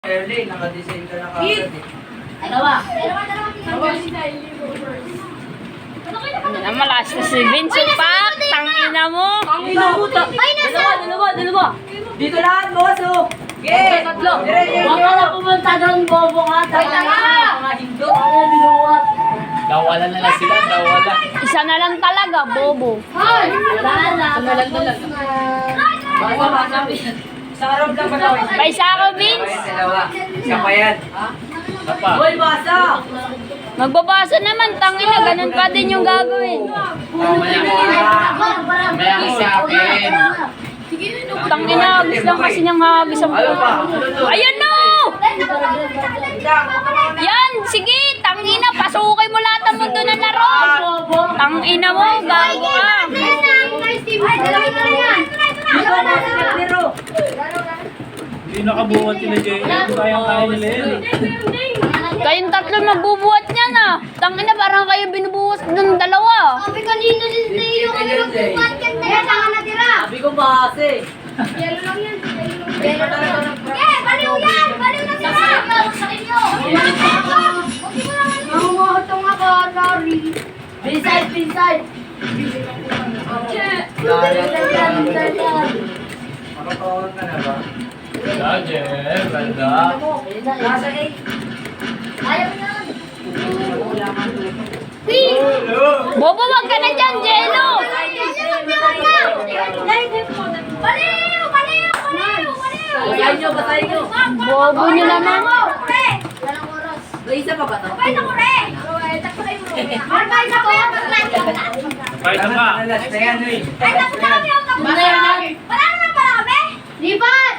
Early, naka-design ka na kagad eh. Dalawa. Ano naman, last na si Vince Pak. Tangina mo. Dalawa. Dito lahat, boss oh! Okay! Tatlo. Dire, Huwag ka na pumunta doon, bobo ka. Mga hindo. Ano, binuwat. Dawala na lang sila, dawala. Isa na lang talaga, bobo. Wala na. Basa. Sa arab lang ba daw? Paisa ako, Vince. Dalawa. Isa pa yan. Isa pa. Hoy, basa! Magbabasa naman, tangina. Ganun pa din yung gagawin. Mamaya ko sa akin. Tangina, agis lang kasi niyang hagis ang Ano pa? puto. Ayun no! Yan, sige, tangina, pasukin mo lahat ng mundo ng laro. Tangina mo, gago ka. Hindi nakabuhat sila Jay. Kaya nila yan. Kayong tatlo magbubuhat niyan ah. Tangina, parang kayo binubuhat ng dalawa. Sabi kanina si Teo, kami magbubuhat ka na yan. Saan ka natira? Sabi ko base. Yelo lang yan. Baliw yan! Baliw na sila! Sa inyo! Huwag mo naman. Nangunguhatong ako, sorry. Beside. Makakawag ka na ba? Roger, ganda. Nasa 8. Ayaw yan. Bobo, wag ka na dyan, Jello. Baliw! Basahin nyo. Bobo nyo naman. Walang oras. May isa pa ba to? Bakit ako rin? Bakit ako yan? Kahit na ka. Last na yan, eh. Ay, naku na kami ang kapunan. Wala naman pala kami. Liban!